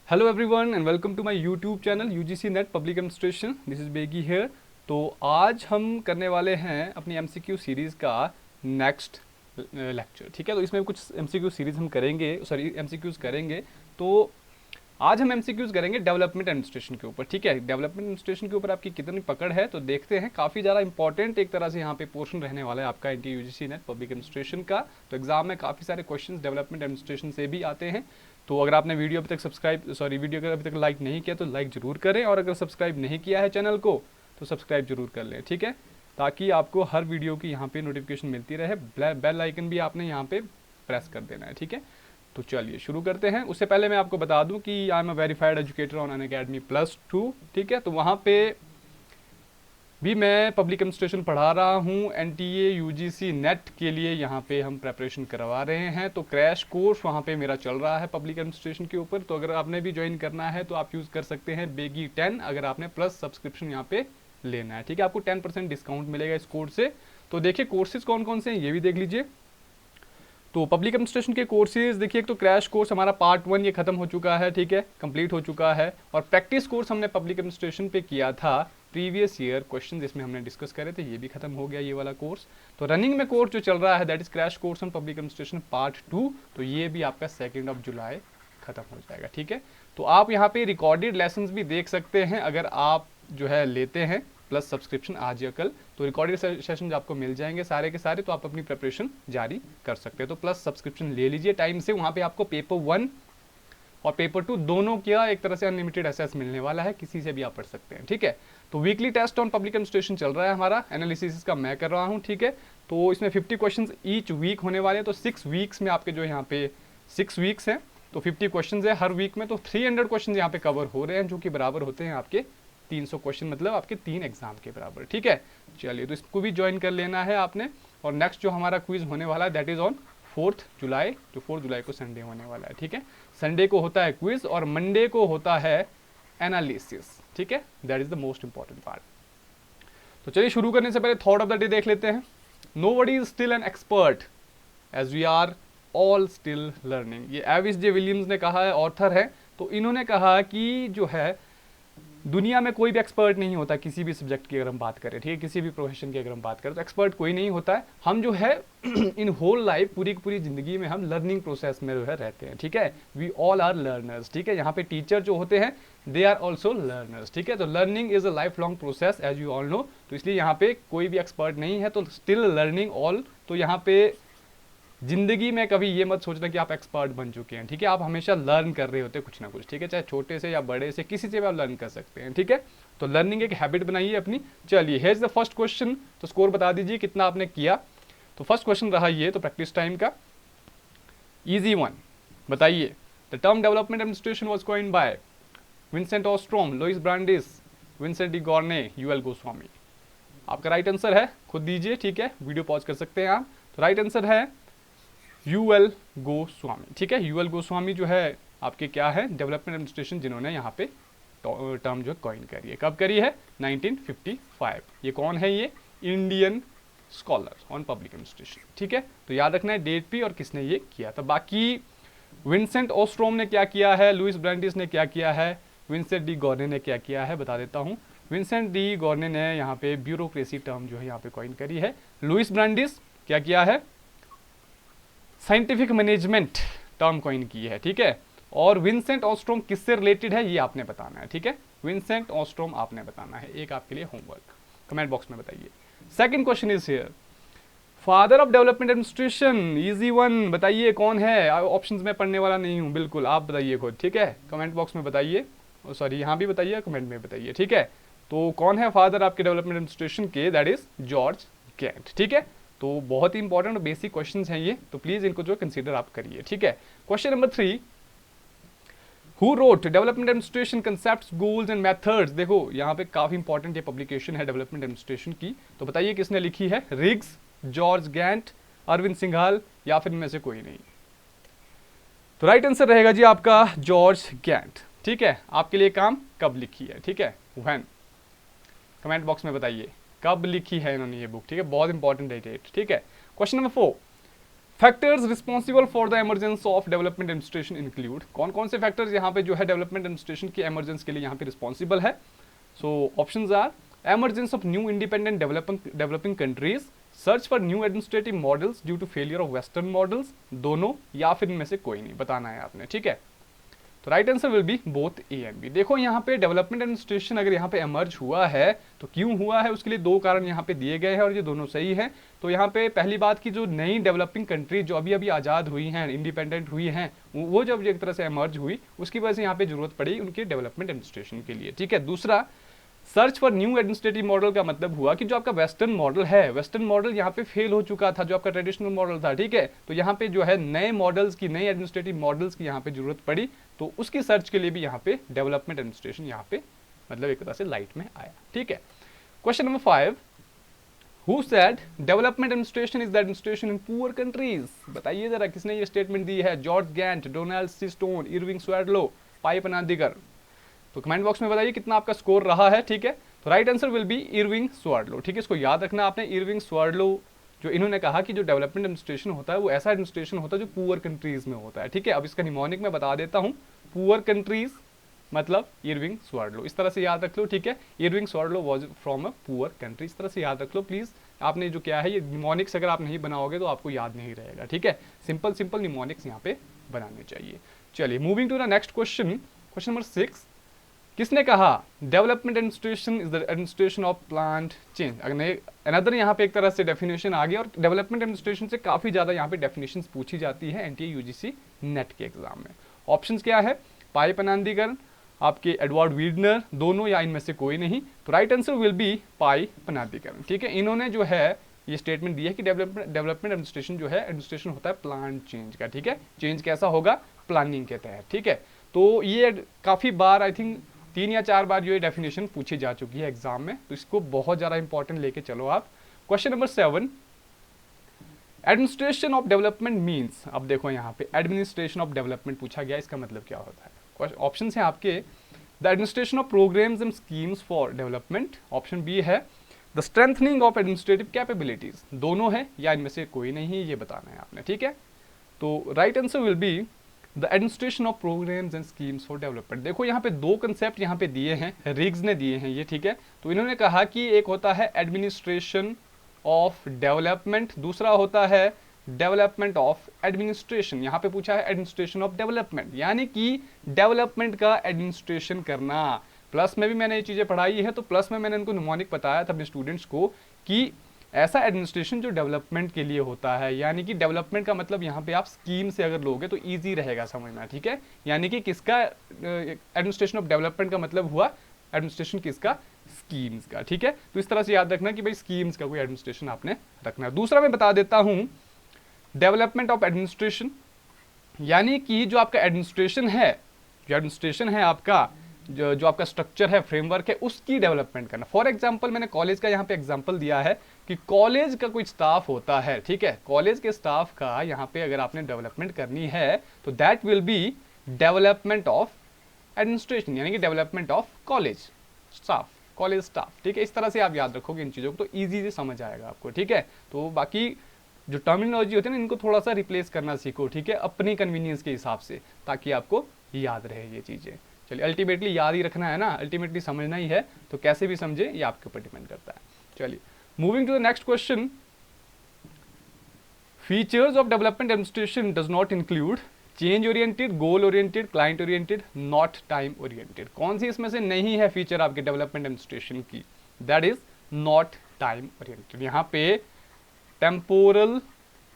Hello everyone and welcome to my YouTube channel UGC NET public administration. This is बेगी here. तो आज हम करने वाले हैं अपनी एमसीक्यू सीरीज़ का नेक्स्ट लेक्चर। ठीक है, तो इसमें कुछ एमसीक्यू सीरीज़ हम करेंगे, सॉरी एमसीक्यूज़ करेंगे। तो आज हम एमसीक्यूज़ करेंगे डेवलपमेंट एडमिनिस्ट्रेशन के ऊपर। ठीक है, डेवलपमेंट एडमिनिस्ट्रेशन के ऊपर आपकी कितनी पकड़ है तो देखते हैं। काफ़ी ज़्यादा इंपॉर्टेंट एक तरह से यहाँ पे पोर्शन रहने वाला है आपका NTA UGC NET public administration का। तो एग्जाम में काफ़ी सारे क्वेश्चंस डेवलपमेंट एडमिनिस्ट्रेशन से भी आते हैं। तो अगर आपने वीडियो अभी तक वीडियो को अभी तक लाइक नहीं किया तो लाइक जरूर करें, और अगर सब्सक्राइब नहीं किया है चैनल को तो सब्सक्राइब जरूर कर लें। ठीक है, ताकि आपको हर वीडियो की यहाँ पे नोटिफिकेशन मिलती रहे। बेल आइकन भी आपने यहाँ पे प्रेस कर देना है। ठीक है, तो चलिए शुरू करते हैं। उससे पहले मैं आपको बता दूं कि I am a verified educator on Unacademy +2। ठीक है, तो वहाँ पे भी मैं पब्लिक एडमिनिस्ट्रेशन पढ़ा रहा हूँ। एनटीए यूजीसी नेट के लिए यहाँ पे हम प्रेपरेशन करवा रहे हैं। तो क्रैश कोर्स वहाँ पे मेरा चल रहा है पब्लिक एडमिनिस्ट्रेशन के ऊपर। तो अगर आपने भी ज्वाइन करना है तो आप यूज़ कर सकते हैं बेगी 10, अगर आपने प्लस सब्सक्रिप्शन यहाँ पे लेना है। ठीक है, आपको 10% डिस्काउंट मिलेगा इस कोर्स से। तो देखिए कोर्सेज कौन कौन से हैं ये भी देख लीजिए। तो पब्लिक एडमिनिस्ट्रेशन के कोर्सेज देखिए, एक तो क्रैश कोर्स हमारा पार्ट 1 ये खत्म हो चुका है। ठीक है, कंप्लीट हो चुका है। और प्रैक्टिस कोर्स हमने पब्लिक एडमिनिस्ट्रेशन पे किया था, प्रीवियस ईयर क्वेश्चन जिसमें हमने डिस्कस करे थे, ये भी खत्म हो गया ये वाला कोर्स। तो रनिंग में कोर्स जो चल रहा है that is crash course on public administration part 2। तो ये भी आपका 2 जुलाई खत्म हो जाएगा। ठीक है, तो आप यहाँ पे रिकॉर्डेड लेसन भी देख सकते हैं अगर आप जो है लेते हैं प्लस सब्सक्रिप्शन आज या कल। तो रिकॉर्डेड सेशन आपको मिल जाएंगे सारे के सारे, तो आप अपनी प्रिपरेशन जारी कर सकते हैं। तो प्लस सब्सक्रिप्शन ले लीजिए टाइम से। वहाँ पे आपको पेपर 1 और पेपर 2 दोनों का एक तरह से अनलिमिटेड एक्सेस मिलने वाला है, किसी से भी आप पढ़ सकते हैं। ठीक है, तो weekly test on public administration चल रहा है हमारा, एनालिसिस का मैं कर रहा हूँ। ठीक है, तो इसमें 50 क्वेश्चन ईच वीक होने वाले हैं। तो 6 वीक्स में आपके जो यहाँ पे 6 वीक्स हैं तो 50 क्वेश्चन है हर वीक में। तो 300 क्वेश्चन यहाँ पे कवर हो रहे हैं, जो कि बराबर होते हैं आपके 300 क्वेश्चन, मतलब आपके 3 एग्जाम के बराबर। ठीक है, चलिए तो इसको भी ज्वाइन कर लेना है आपने। और नेक्स्ट जो हमारा क्विज होने वाला है दैट इज ऑन 4 जुलाई, जो 4 जुलाई को संडे होने वाला है। ठीक है, संडे को होता है क्विज और मंडे को होता है एनालिसिस। ठीक है, that is the most important part. तो चलिए शुरू करने से पहले थॉट ऑफ द डे देख लेते हैं। Nobody is still an expert as we are all still learning. ये एविस जे विलियम्स ने कहा है, ऑथर है। तो इन्होंने कहा कि जो है दुनिया में कोई भी एक्सपर्ट नहीं होता किसी भी सब्जेक्ट की अगर हम बात करें। ठीक है, किसी भी प्रोफेशन की अगर हम बात करें तो एक्सपर्ट कोई नहीं होता है। हम जो है इन होल लाइफ पूरी की पूरी जिंदगी में हम लर्निंग प्रोसेस में जो है रहते हैं। ठीक है, वी ऑल आर लर्नर्स। ठीक है, यहाँ पे टीचर जो होते हैं दे आर ऑल्सो लर्नर्स। ठीक है, तो learning is a life long process as you all know. तो इसलिए यहाँ पे कोई भी एक्सपर्ट नहीं है, तो स्टिल लर्निंग ऑल। तो यहाँ पे जिंदगी में कभी ये मत सोचना कि आप एक्सपर्ट बन चुके हैं। ठीक है, आप हमेशा लर्न कर रहे होते हैं कुछ ना कुछ। ठीक है, चाहे छोटे से या बड़े से, किसी से भी आप लर्न कर सकते हैं। ठीक है, तो लर्निंग एक हैबिट बनाइए अपनी। चलिए here is the first question. तो स्कोर बता दीजिए कितना आपने किया। तो फर्स्ट क्वेश्चन रहा ये, तो प्रैक्टिस टाइम का इजी वन। बताइए, the term development administration was coined by Vincent Ostrom, Louis Brandeis, Vincent de Gournay, U L Goswami. आपका राइट आंसर है, खुद दीजिए। ठीक है, वीडियो पॉज कर सकते हैं आप। तो राइट आंसर है यूएल गोस्वामी। ठीक है, यूएल गोस्वामी जो है आपके क्या है, डेवलपमेंट एडमिनिस्ट्रेशन जिन्होंने यहाँ पे टर्म जो कॉइन करी है। कब करी है? 1955। ये कौन है? ये Indian scholar on public administration. ठीक है, तो याद रखना है डेट भी और किसने ये किया था। बाकी विंसेंट ऑस्ट्रोम ने क्या किया है, लुइस ब्रांडिस ने क्या किया है, विंसेंट डी गॉर्ने ने क्या किया है, बता देता हूँ। विंसेंट डी गॉर्ने ने यहाँ पे ब्यूरोक्रेसी टर्म जो है यहाँ पे कॉइन करी है। लुइस ब्रांडिस क्या किया है, साइंटिफिक मैनेजमेंट टर्म कॉइन की है। ठीक है, और विंसेंट ऑस्ट्रोम किससे रिलेटेड है ये आपने बताना है। ठीक है, विंसेंट ऑस्ट्रोम आपने बताना है, एक आपके लिए होमवर्क, कमेंट बॉक्स में बताइए। Second question is here, father of development administration, easy one. बताइए कौन है? ऑप्शंस में पढ़ने वाला नहीं हूं बिल्कुल, आप बताइए खुद। ठीक है, कमेंट बॉक्स में बताइए, सॉरी यहाँ भी बताइए, कमेंट में बताइए। ठीक है, तो कौन है फादर आपके डेवलपमेंट एडमिनिस्ट्रेशन के? That is George Gantt. ठीक है, तो बहुत ही इंपॉर्टेंट बेसिक क्वेश्चंस हैं ये, तो प्लीज इनको जो कंसीडर आप करिए। ठीक है, question number 3, who wrote development administration concepts, goals and methods. देखो यहाँ पे काफी इंपॉर्टेंट ये पब्लिकेशन है डेवलपमेंट एडमिनिस्ट्रेशन की। तो बताइए किसने लिखी है? Riggs, George Gant, Arvind Singhal, या फिर इनमें से कोई नहीं। तो राइट आंसर रहेगा जी आपका जॉर्ज गैंट। ठीक है, आपके लिए काम कब लिखी है? ठीक है, व्हेन, कमेंट बॉक्स में बताइए कब लिखी है इन्होंने ये बुक। ठीक है, बहुत इंपॉर्टेंट है डेट। ठीक है, question number 4, factors responsible for the emergence of development administration include, कौन कौन से फैक्टर्स यहाँ पे जो है डेवलपमेंट एडमिनिस्ट्रेशन की एमरजेंस के लिए यहाँ पे रिस्पॉन्सिबल है? So options are emergence of new independent developing countries, search for new administrative models due to failure of western models, दोनों या फिर इनमें से कोई नहीं, बताना है आपने, ठीक है। तो right answer will be both A and B. देखो यहाँ पे डेवलपमेंट एडमिनिस्ट्रेशन अगर यहाँ पे एमर्ज हुआ है तो क्यों हुआ है, उसके लिए दो कारण यहाँ पे दिए गए हैं और ये दोनों सही हैं। तो यहाँ पे पहली बात की जो नई डेवलपिंग कंट्री जो अभी अभी आज़ाद हुई हैं, इंडिपेंडेंट हुई हैं, वो जब एक तरह से एमर्ज हुई उसकी वजह से यहाँ पे जरूरत पड़ी उनके डेवलपमेंट एडमिनिस्ट्रेशन के लिए, ठीक है। दूसरा, search for new administrative model का मतलब हुआ कि जो आपका वेस्टर्न मॉडल है, वेस्टर्न मॉडल यहाँ पे फेल हो चुका था, जो आपका ट्रेडिशनल मॉडल था, ठीक है। तो यहाँ पे जो है नए मॉडल्स की, नए एडमिनिस्ट्रेटिव मॉडल्स की यहाँ पे जरूरत पड़ी, तो उसकी सर्च के लिए भी यहाँ पे डेवलपमेंट एडमिनिस्ट्रेशन यहाँ पे मतलब एक तरह से लाइट में आया, ठीक है। Question number 5, who said development administration is the administration in poor countries? बताइए जरा किसने ये स्टेटमेंट दी है? George Gant, Donald C Stone, Irving Swerdlow, Pai Panandiker. तो कमेंट बॉक्स में बताइए कितना आपका स्कोर रहा है, ठीक है। तो right answer will be Irving Swerdlow, ठीक है। इसको याद रखना आपने, इरविंग स्वैडलो जो इन्होंने कहा कि जो डेवलपमेंट एडमिनिस्ट्रेशन होता है वो ऐसा एडमिनिस्ट्रेशन होता है जो पुअर कंट्रीज में होता है, ठीक है। अब इसका निमोनिक मैं बता देता हूँ, पुअर कंट्रीज मतलब इरविंग स्वैडलो, इस तरह से याद रख लो, ठीक है। Irving Swerdlow was from a poor country, इस तरह से याद रख लो प्लीज। आपने जो क्या है ये निमोनिक्स अगर आप नहीं बनाओगे तो आपको याद नहीं रहेगा, ठीक है। सिंपल सिंपल निमोनिक्स यहाँ पे बनाने चाहिए। चलिए moving to the next question, question number 6, किसने कहा development administration is the administration of planned change? Another यहाँ पे एक तरह से डेफिनेशन आ गया और डेवलपमेंट एडमिनिस्ट्रेशन से काफी ज्यादा यहाँ पे डेफिनेशन पूछी जाती है एनटीए यूजीसी नेट के एग्जाम में। ऑप्शंस क्या है? पाई पनांदीकर, आपके एडवर्ड वीडनर, दोनों या इनमें से कोई नहीं। तो राइट आंसर विल बी पाई पनांदीकर, ठीक है। इन्होंने जो है ये स्टेटमेंट दी है कि डेवलपमेंट एडमिनिस्ट्रेशन जो है एडमिनिस्ट्रेशन होता है प्लान चेंज का, ठीक है। चेंज कैसा होगा? प्लानिंग के तहत, ठीक है। तो ये काफी बार आई थिंक 3 या 4 बार ये डेफिनेशन पूछी जा चुकी है एग्जाम में, तो इसको बहुत ज्यादा इंपॉर्टेंट लेके चलो आप। Question number 7, administration of development means, अब देखो यहाँ पे एडमिनिस्ट्रेशन ऑफ डेवलपमेंट पूछा गया, इसका मतलब क्या होता है? ऑप्शन है आपके, the administration of programmes and schemes for development, option B है the strengthening of administrative capabilities, दोनों है या इनमें से कोई नहीं, ये बताना है आपने, ठीक है। तो right answer will be the administration of programmes and schemes for development. देखो यहाँ पे दो कंसेप्ट यहाँ पे दिए हैं, रिग्स ने दिए हैं ये, ठीक है। तो इन्होंने कहा कि एक होता है एडमिनिस्ट्रेशन ऑफ डेवलपमेंट, दूसरा होता है डेवलपमेंट ऑफ एडमिनिस्ट्रेशन। यहाँ पे पूछा है एडमिनिस्ट्रेशन ऑफ डेवलपमेंट, यानी कि डेवलपमेंट का एडमिनिस्ट्रेशन करना। प्लस में भी मैंने ये चीजें पढ़ाई है, तो प्लस में मैंने उनको निमोनिक बताया था अपने स्टूडेंट्स को कि ऐसा एडमिनिस्ट्रेशन जो डेवलपमेंट के लिए होता है, यानी कि डेवलपमेंट का मतलब यहाँ पे आप स्कीम से अगर लोगे तो इजी रहेगा समझना, ठीक है। यानी कि किसका एडमिनिस्ट्रेशन ऑफ डेवलपमेंट का मतलब हुआ एडमिनिस्ट्रेशन किसका? स्कीम्स का, ठीक है। तो इस तरह से याद रखना कि भाई स्कीम्स का कोई एडमिनिस्ट्रेशन आपने रखना। दूसरा मैं बता देता हूं डेवलपमेंट ऑफ एडमिनिस्ट्रेशन, यानी कि जो आपका एडमिनिस्ट्रेशन है, जो एडमिनिस्ट्रेशन है आपका, जो आपका स्ट्रक्चर है, फ्रेमवर्क है, उसकी डेवलपमेंट करना। फॉर एग्जांपल मैंने कॉलेज का यहाँ पे एग्जांपल दिया है कि कॉलेज का कोई स्टाफ होता है, ठीक है। कॉलेज के स्टाफ का यहाँ पे अगर आपने डेवलपमेंट करनी है तो that will be development of administration, यानी कि development of college staff, college staff, ठीक है। इस तरह से आप याद रखोगे इन चीज़ों को तो ईजी से समझ आएगा आपको, ठीक है। तो बाकी जो टर्मिनोलॉजी होती है ना, इनको थोड़ा सा रिप्लेस करना सीखो, ठीक है, अपनी कन्वीनियंस के हिसाब से, ताकि आपको याद रहे ये चीज़ें। चलिए अल्टीमेटली याद ही रखना है ना, अल्टीमेटली समझना ही है, तो कैसे भी समझे ये आपके ऊपर डिपेंड करता है। चलिए moving to the next question, features of development administration does not include change oriented, goal oriented, client oriented, not time oriented. कौन सी इसमें से नहीं है फीचर आपके डेवलपमेंट एडमिनिस्ट्रेशन की? That is not time oriented. यहाँ पे टेम्पोरल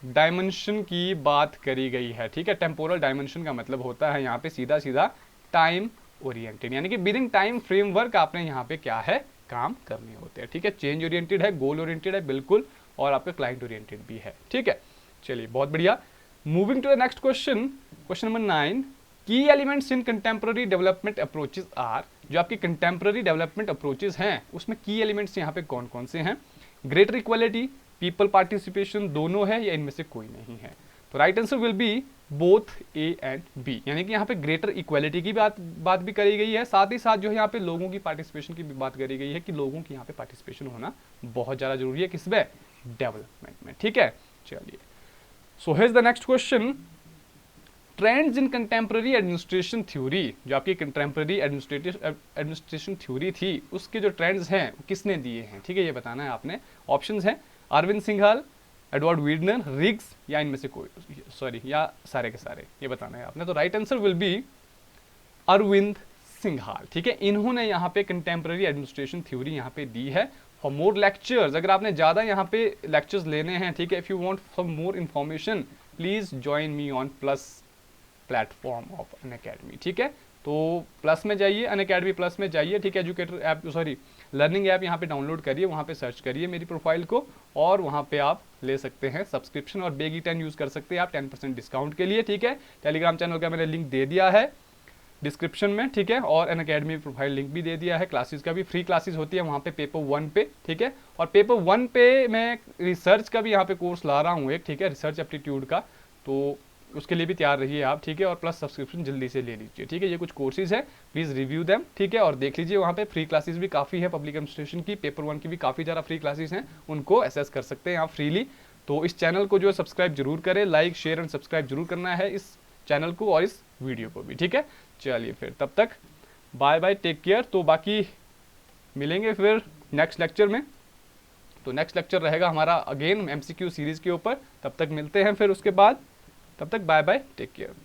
डायमेंशन की बात करी गई है, ठीक है। टेम्पोरल डायमेंशन का मतलब होता है यहाँ पे सीधा सीधा टाइम ओरिएंटेड, यानी कि विदिन टाइम फ्रेमवर्क आपने यहाँ पे क्या है काम करने होते हैं, ठीक है। चेंज ओरिएंटेड है, गोल ओरिएंटेड है बिल्कुल, और आपका क्लाइंट ओरिएंटेड भी है, ठीक है। चलिए बहुत बढ़िया। Moving to the next question, question number 9, key elements in contemporary development approaches are. जो आपकी कंटेम्प्रेरी डेवलपमेंट अप्रोचेस हैं उसमें की एलिमेंट्स यहाँ पे कौन कौन से हैं? ग्रेटर इक्वालिटी, पीपल पार्टिसिपेशन, दोनों है या इनमें से कोई नहीं है? तो right answer will be both A and B, यानी कि यहाँ पे ग्रेटर इक्वालिटी की बात भी करी गई है, साथ ही साथ जो है यहाँ पे लोगों की पार्टिसिपेशन की भी बात करी गई है कि लोगों की यहाँ पे पार्टिसिपेशन होना बहुत ज़्यादा जरूरी है, किसमें? डेवलपमेंट में, ठीक है। चलिए so here's the next question, trends in contemporary administration theory, जो आपकी कंटेम्प्रेरी एडमिनिस्ट्रेशन थ्योरी थी उसके जो ट्रेंड्स हैं वो किसने दिए हैं, ठीक है, ये बताना है आपने। ऑप्शंस हैं अरविंद सिंघाल, एडवर्ड वीडनर, रिग्स, या इनमें से कोई, सॉरी, या सारे के सारे, ये बताना है आपने। तो right answer will be Arvind Singhal, ठीक है। इन्होंने यहाँ पे कंटेम्प्रेरी एडमिनिस्ट्रेशन थ्योरी यहाँ पे दी है। फॉर मोर लेक्चर्स, अगर आपने ज़्यादा यहाँ पे लेक्चर्स लेने हैं, ठीक है, if you want some more information please join me on plus platform of Unacademy, ठीक है। तो प्लस में जाइए, अनअकैडमी प्लस में जाइए, ठीक है, educator app, sorry learning app यहाँ पे डाउनलोड करिए, वहाँ पे सर्च करिए मेरी प्रोफाइल को और वहाँ पे आप ले सकते हैं सब्सक्रिप्शन, और बेगी 10 यूज़ कर सकते हैं आप 10% डिस्काउंट के लिए, ठीक है। टेलीग्राम चैनल का मैंने लिंक दे दिया है डिस्क्रिप्शन में, ठीक है, और अनअकैडमी प्रोफाइल लिंक भी दे दिया है। क्लासेस का भी फ्री क्लासेस होती है वहाँ पे पेपर 1 पे, ठीक है। और पेपर 1 पे मैं रिसर्च का भी यहाँ पे कोर्स ला रहा हूँ एक, ठीक है, रिसर्च एप्टीट्यूड का, तो उसके लिए भी तैयार रहिए आप, ठीक है। और प्लस सब्सक्रिप्शन जल्दी से ले लीजिए, ठीक है। ये कुछ कोर्सेज है, प्लीज़ रिव्यू देम, ठीक है, और देख लीजिए वहाँ पे फ्री क्लासेस भी काफ़ी है। पब्लिक एडमिनिस्ट्रेशन की पेपर 1 की भी काफ़ी ज़्यादा फ्री क्लासेस हैं, उनको एसेस कर सकते हैं आप फ्रीली। तो इस चैनल को जो है सब्सक्राइब जरूर करें, लाइक शेयर एंड सब्सक्राइब जरूर करना है इस चैनल को और इस वीडियो को भी, ठीक है। चलिए फिर तब तक बाय बाय, टेक केयर। तो बाकी मिलेंगे फिर नेक्स्ट लेक्चर में। तो नेक्स्ट लेक्चर रहेगा हमारा अगेन एमसीक्यू सीरीज़ के ऊपर, तब तक मिलते हैं फिर उसके बाद, तब तक बाय बाय, टेक केयर।